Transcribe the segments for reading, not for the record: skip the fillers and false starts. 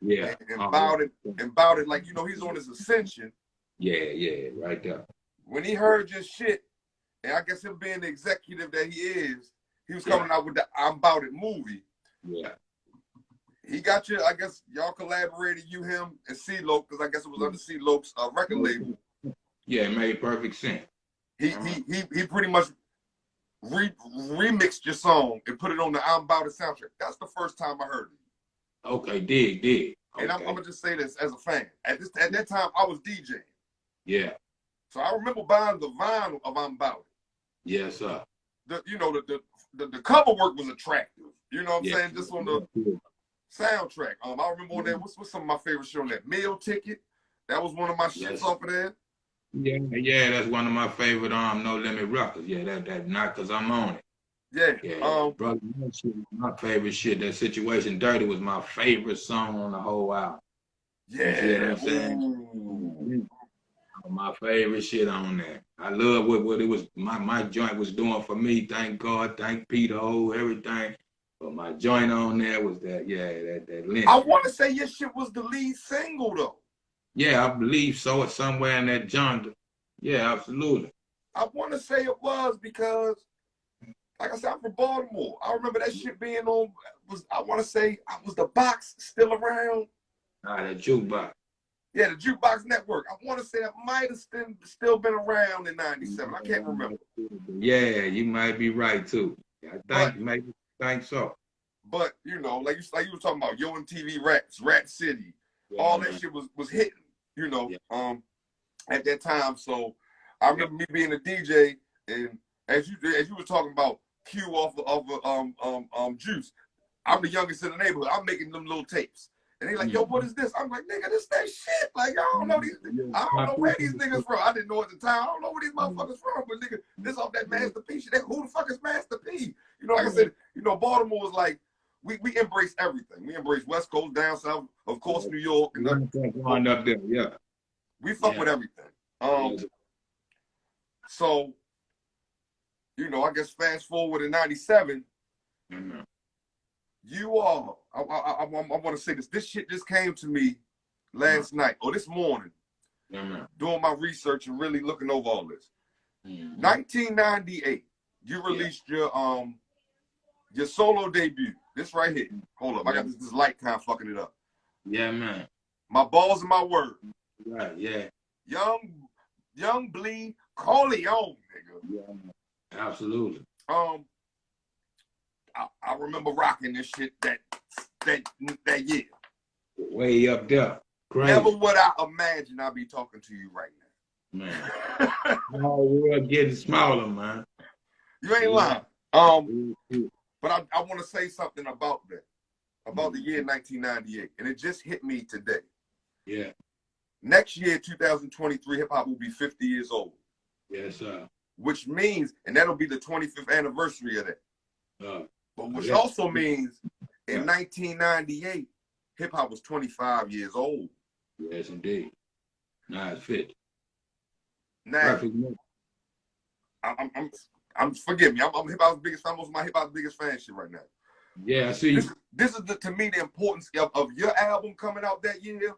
Yeah. and Bout it like, you know, he's on his ascension. Yeah, right there. When he heard your shit, and I guess him being the executive that he was coming out with the I'm Bout It movie. Yeah. He got you, I guess y'all collaborated, you, him, and C-Lo, because I guess it was under C-Lo's record label. Yeah, it made perfect sense. He pretty much remixed your song and put it on the I'm Bout It soundtrack. That's the first time I heard it. Okay, dig. Okay. And I'm gonna just say this as a fan. At that time, I was DJing. Yeah. So I remember buying the vinyl of I'm Bout It. Yes, sir. The cover work was attractive. You know what I'm saying? Just on the soundtrack. I remember on there, what's some of my favorite shit on that? Meal Ticket. That was one of my shits off of there. Yeah, that's one of my favorite No Limit records. Yeah, that not cause I'm on it. Yeah. Brother, my favorite shit. That Situation Dirty was my favorite song on the whole album. Yeah. You know what I'm saying? My favorite shit on there. I love what it was my joint was doing for me. Thank God, thank Peter, everything. But my joint on there was that lynch. I want to say your shit was the lead single though. Yeah, I believe so. It's somewhere in that genre. Yeah, absolutely. I want to say it was because, like I said, I'm from Baltimore. I remember that shit being on. I want to say, was the box still around? That jukebox. Yeah, the Jukebox Network. I want to say that might have still been around in '97. I can't remember. Yeah, you might be right too. I think so. But you know, like you were talking about Yo MTV Raps, Rat City, all that shit was hitting. You know, at that time. So I remember me being a DJ, and as you were talking about Q off of Juice, I'm the youngest in the neighborhood. I'm making them little tapes. And they like, yo, what is this? I'm like, nigga, this that shit. Like, I don't know where these niggas from. I didn't know at the time. I don't know where these motherfuckers from. But nigga, this off that Master P shit. Who the fuck is Master P? You know, like I said, you know, Baltimore was like, we embrace everything. We embrace West Coast, down south, of course, New York. And going up there, yeah. We fuck with everything. So, you know, I guess fast forward in '97. You all, I want to say this. This shit just came to me last night or this morning, doing my research and really looking over all this. 1998, you released your solo debut. This right here. Hold up, I got this light kind of fucking it up. Yeah, man. My balls and my word. Right, yeah. Young Bleed Corleone, nigga. Yeah, absolutely. I remember rocking this shit that year. Way up there. Crazy. Never would I imagine I'd be talking to you right now. Man. We're getting smaller, man. You ain't lying. But I want to say something about that. About the year 1998. And it just hit me today. Yeah. Next year, 2023, hip-hop will be 50 years old. Yes, sir. Which means, and that'll be the 25th anniversary of that. But which also means in 1998, hip-hop was 25 years old. Yes, indeed. Now it's fit. Now, I'm forgive me. I'm hip-hop's biggest fan. Most of my hip-hop's biggest fan shit right now. Yeah, I see. This is to me the importance of your album coming out that year,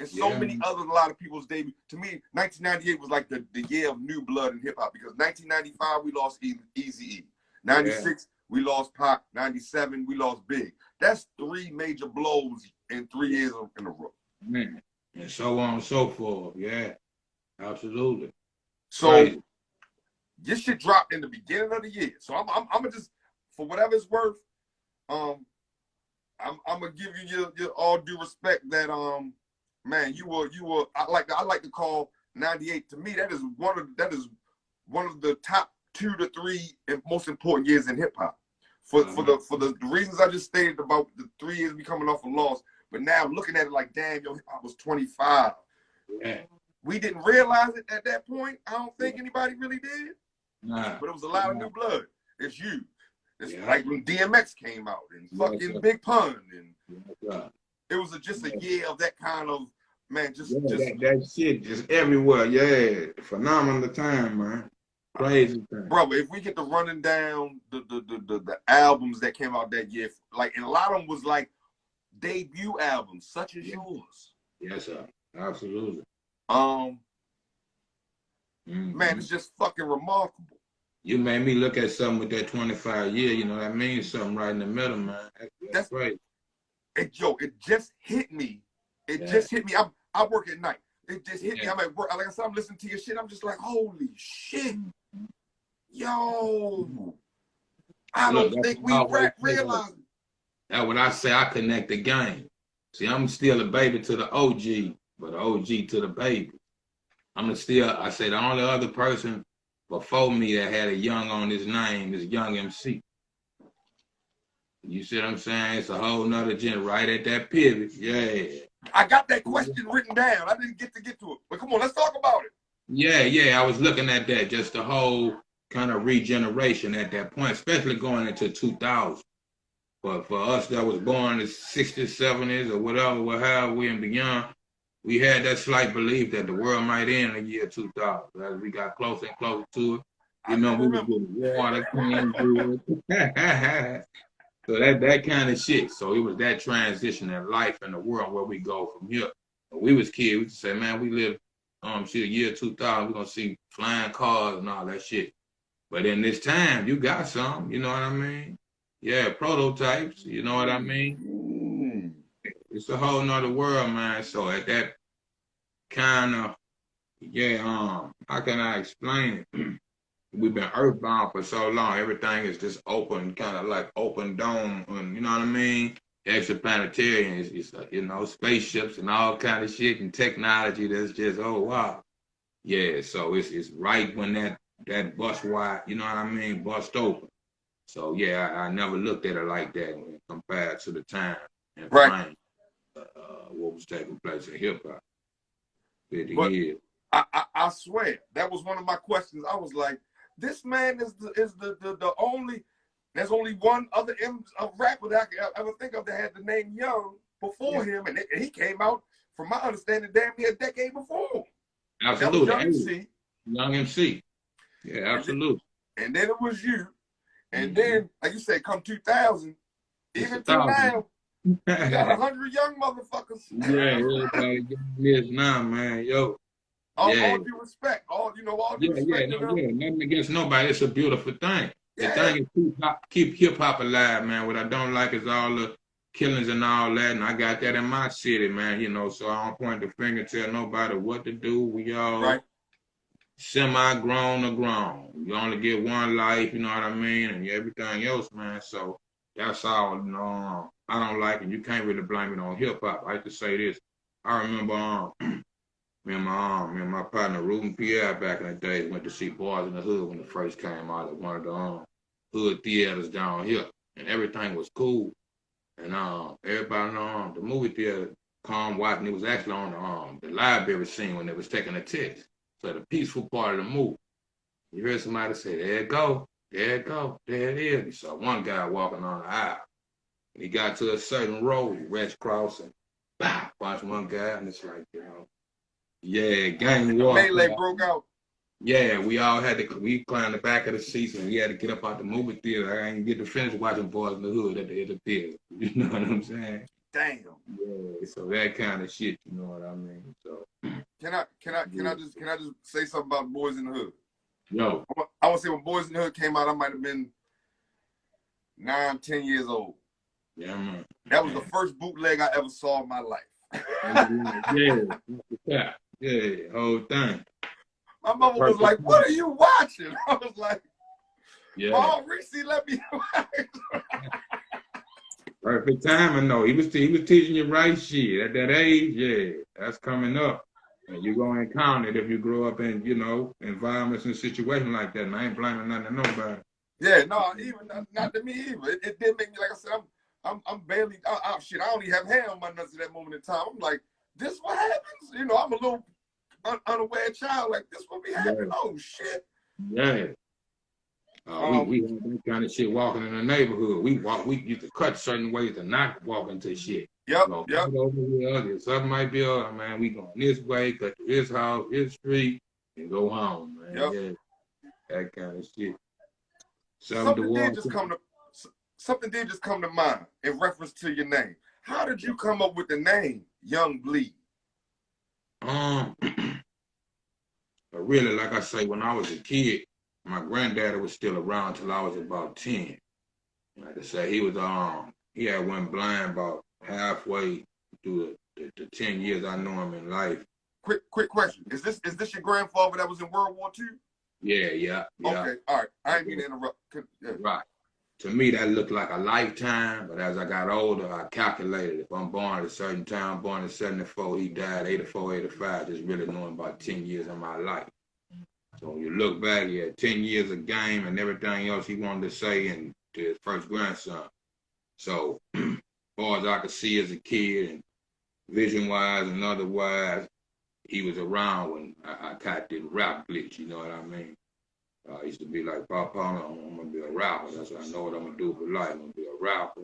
and so many a lot of people's debut. To me, 1998 was like the year of new blood in hip-hop, because 1995 we lost Eazy-E. 96 we lost Pac. 97 we lost Big. That's 3 major blows in 3 years in a row. Man, and so on and so forth. Yeah, absolutely. So this shit dropped in the beginning of the year. So I'm gonna just, for whatever it's worth, I'm gonna give you your all due respect that man, you were I like to call 98, to me that is one of the top 2 to 3 most important years in hip hop. For the reasons I just stated about the 3 years we coming off a loss, but now looking at it like, damn, yo, hip hop was 25. Yeah. We didn't realize it at that point. I don't think anybody really did. Nah. But it was a lot of new blood. It's you. It's like when DMX came out and fucking Big Pun, and it was just a year of that kind of, man, just that shit just everywhere. Yeah, phenomenal time, man. Crazy thing. Bro, if we get to running down the albums that came out that year, like, and a lot of them was like debut albums such as yours. Yes, sir. Absolutely. Man, it's just fucking remarkable. You made me look at something with that 25 year, you know, that means something right in the middle, man. That's great. It just hit me. It just hit me. I work at night. It just hit me. I'm at work. Like I said, I'm listening to your shit. I'm just like, holy shit. Yo. I don't think we realize it. That's what I say. I connect the game. See, I'm still a baby to the OG, but the OG to the baby. I say the only other person before me that had a young on his name is Young MC. You see what I'm saying? It's a whole nother gen right at that pivot. Yeah. I got that question written down. I didn't get to it. But come on, let's talk about it. Yeah. I was looking at that, just the whole kind of regeneration at that point, especially going into 2000. But for us that was born in the 60s, 70s, or whatever, however we and beyond, we had that slight belief that the world might end in the year 2000. As we got closer and closer to it, you know, we were getting water, clean food. So that kind of shit. So it was that transition in life and the world where we go from here. When we was kids, we used to say, man, we live year 2000, we're gonna see flying cars and all that shit. But in this time, you got some, you know what I mean? Yeah, prototypes, you know what I mean? It's a whole nother world, man. So at that kind of, how can I explain it? We've been earthbound for so long. Everything is just open, kind of like open dome, and you know what I mean? Extraplanetarian is you know, spaceships and all kind of shit and technology that's just, oh wow. Yeah, so it's right when that bust wide, you know what I mean, bust open. So yeah, I never looked at it like that when compared to the time and frame, what was taking place in hip hop. 50 years. I swear that was one of my questions. I was like, this man is the only. There's only one other rapper that I could ever think of that had the name Young before him, and he came out, from my understanding, damn near a decade before. Absolutely, Young MC. Young MC. Yeah, absolutely. And then it was you, and then like you said, come 2000, even till now, you got 100 young motherfuckers. Yeah, everybody is now, man, yo. All due respect, all due respect. Nothing against nobody. It's a beautiful thing. The thing is keep hip hop alive, man. What I don't like is all the killings and all that, and I got that in my city, man. You know, so I don't point the finger, tell nobody what to do. We all semi-grown or grown. You only get one life, you know what I mean, and everything else, man. So that's all. You know, I don't like it. You can't really blame it on hip hop. I have to say this. I remember me and my partner Ruben Pierre back in the day went to see Boys in the Hood when it first came out at one of the hood theaters down here, and everything was cool. And everybody in the movie theater come watching. It was actually on the library scene when they was taking a test. So the peaceful part of the movie. You heard somebody say, "There it go, there it go, there it is." You saw one guy walking on the aisle. And he got to a certain road, he reached across and punched one guy, and it's like, you know. Yeah, gang war. Melee broke out. Yeah, we all had to, we climbed the back of the seats and we had to get up out the movie theater. I didn't get to finish watching Boys in the Hood at the end of the theater. You know what I'm saying? Damn. Yeah, so that kind of shit, you know what I mean? So Can I just say something about Boys in the Hood? Yo. I would say when Boys in the Hood came out, I might have been 9, 10 years old. Yeah, man. That was the first bootleg I ever saw in my life. Yeah, whole thing. My mother was like, "What are you watching?" I was like, "Mom, Reese, let me watch." Perfect timing, though. He was teaching you right shit at that age. Yeah, that's coming up, and you're gonna encounter it if you grow up in, you know, environments and situations like that. And I ain't blaming nothing to nobody. Yeah, no, even not to me either. It did make me, like I said, I'm barely shit. I don't even have hair on my nuts at that moment in time. I'm like, this what happens? You know, I'm a little unaware child. Like, this what be happening? Yeah. Oh shit. Yeah. We had that kind of shit walking in the neighborhood. We used to cut certain ways to not walk into shit. Yep. Over here, something might be up, man. We going this way, cut to his house, his street, and go home, man. Yep. Yeah. That kind of shit. Something did just come to mind in reference to your name. How did you come up with the name Young Bleed? But really, like I say, when I was a kid, my granddaddy was still around till I was about 10. Like I say, he had went blind about halfway through the 10 years I know him in life. Quick question. Is this your grandfather that was in World War II? Yeah. Okay, all right. I ain't mean to interrupt. Yeah. Right. To me, that looked like a lifetime, but as I got older, I calculated if I'm born at a certain time, born in 74, he died 84, 85, just really knowing about 10 years of my life. So when you look back, he had 10 years of game and everything else he wanted to say and to his first grandson. So as far as I could see as a kid and vision-wise and otherwise, he was around when I caught the rap glitch, you know what I mean? I used to be like, Papa, I'm going to be a rapper. That's what I know what I'm going to do for life. I'm going to be a rapper,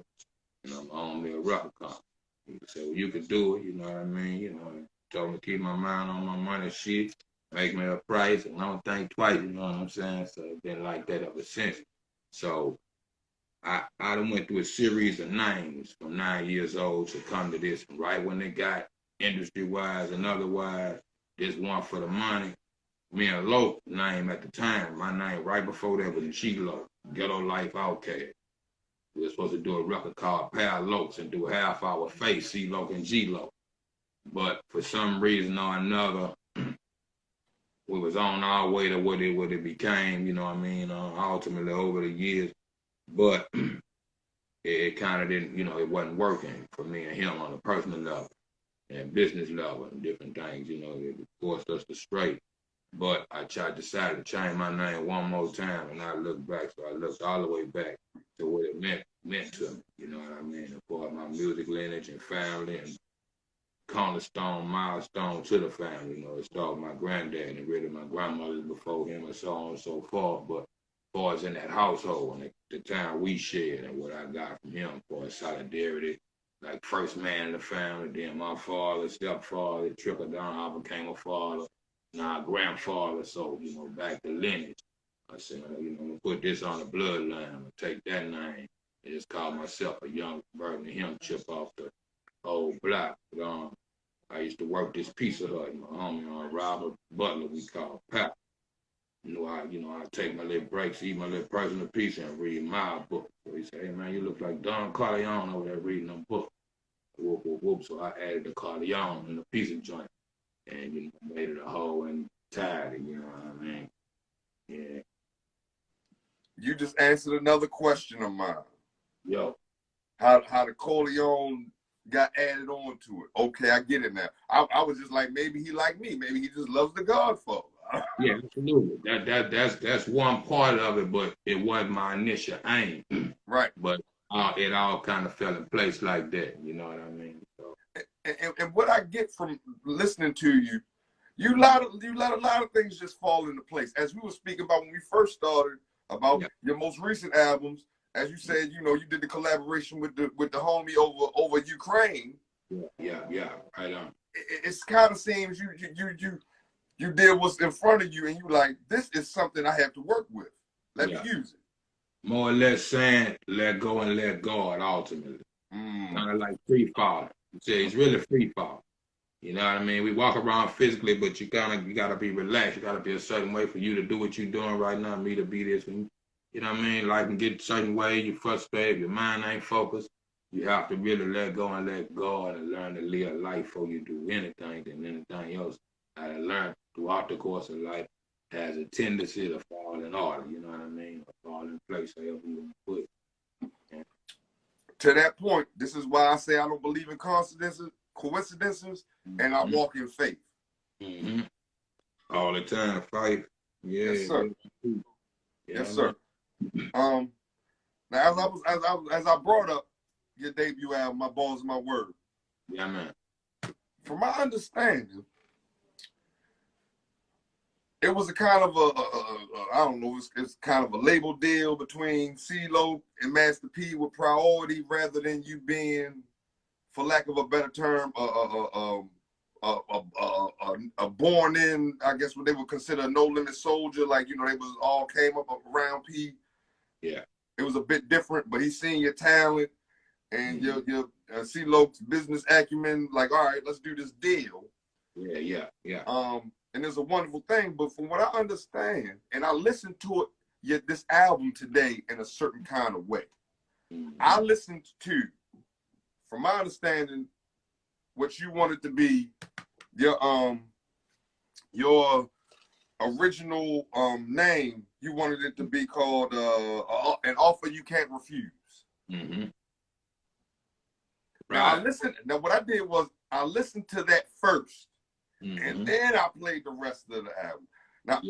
and I'm going to be a record company. He said, well, you could do it, you know what I mean? You know, told me to keep my mind on my money shit, make me a price, and don't think twice, you know what I'm saying? So it's been like that ever since. So I done went through a series of names from 9 years old to come to this. And right when they got industry-wise and otherwise, this one for the money. Me and Lo name at the time, my name right before that was G-Lo, Ghetto Life Outcast. We were supposed to do a record called Pal Lokes and do half our face, C-Lo and G-Lo. But for some reason or another, we was on our way to what it became, you know what I mean, ultimately over the years. But it kind of didn't, you know, it wasn't working for me and him on a personal level and business level and different things, you know, it forced us to stray. But I decided to change my name one more time, and I looked back. So I looked all the way back to what it meant to me. You know what I mean? As far as my music lineage and family and cornerstone, milestone to the family. You know, it started with my granddad and really my grandmother before him and so on and so forth. But as far as in that household and the time we shared and what I got from him for solidarity, like first man in the family, then my father, stepfather, trickled down, I became a father. Now grandfather, so, you know, back to lineage. I said, you know, put this on the bloodline and take that name. I just call myself a young version of him, chip off the old block. But, I used to work this Pizza Hut, my homie, Robert Butler, we call Pap. I take my little breaks, eat my little personal pizza and read my book. So he said, hey man, you look like Don Corleone over there reading them books. Whoop, whoop, whoop. So I added the Corleone in the pizza joint. And, you know, made it a whole entirety, you know what I mean? Yeah. You just answered another question of mine. Yo. How the Corleone got added on to it. Okay, I get it now. I was just like, maybe he like me. Maybe he just loves the Godfather. Yeah, absolutely. That's one part of it, but it wasn't my initial aim. Right. But it all kind of fell in place like that, you know what I mean? So. And what I get from listening to you, you let a lot of things just fall into place. As we were speaking about when we first started about your most recent albums, as you said, you know, you did the collaboration with the homie over Ukraine. Yeah, right on. It's kind of seems you did what's in front of you, and you like, this is something I have to work with. Let me use it. More or less saying, let go and let God, ultimately. Kind of like free fall. It's really free fall. You know what I mean? We walk around physically, but you gotta be relaxed. You gotta be a certain way for you to do what you're doing right now, me to be this. You know what I mean? Life can get a certain way, you frustrated, your mind ain't focused. You have to really let go and let God and learn to live life before you do anything and anything else. I learned throughout the course of life has a tendency to fall in order, you know what I mean? Or fall in place, however you want to put it. Yeah. To that point, this is why I say I don't believe in coincidences, and I walk in faith. All the time, faith. Yeah. Yes, sir. Yeah, yes, sir. Now, as I brought up your debut album, My Balls, My Word. Yeah, man. From my understanding, it was a kind of I don't know, it's kind of a label deal between CeeLo and Master P with Priority, rather than you being, for lack of a better term, a born in, I guess what they would consider a no limit soldier. Like, you know, they was all came up around P. Yeah. It was a bit different, but he's seen your talent and your C-Loke's business acumen, like, all right, let's do this deal. Yeah. And it's a wonderful thing, but from what I understand, and I listened to it, this album today in a certain kind of way. I listened to, from my understanding, what you wanted to be your original name. You wanted it to be called an offer you can't refuse. Mm-hmm. Right. Now what I did was I listened to that first, and then I played the rest of the album. Now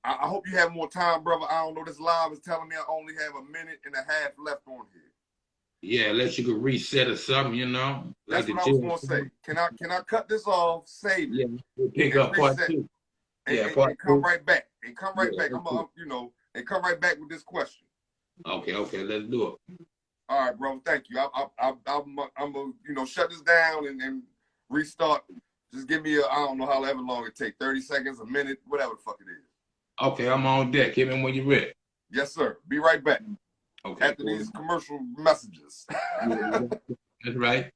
I hope you have more time, brother. I don't know. This live is telling me I only have a minute and a half left on here. Yeah, unless you could reset or something, you know. That's what I was gonna say. Can I cut this off, save it, yeah, we'll pick up part two. And come right back. And come right back. And come right back with this question. Okay, let's do it. All right, bro. Thank you. I'm gonna shut this down and restart. Just give me I don't know however long it takes, 30 seconds, a minute, whatever the fuck it is. Okay, I'm on deck. Hit me when you're ready. Yes, sir. Be right back. Okay. After these commercial messages. That's right.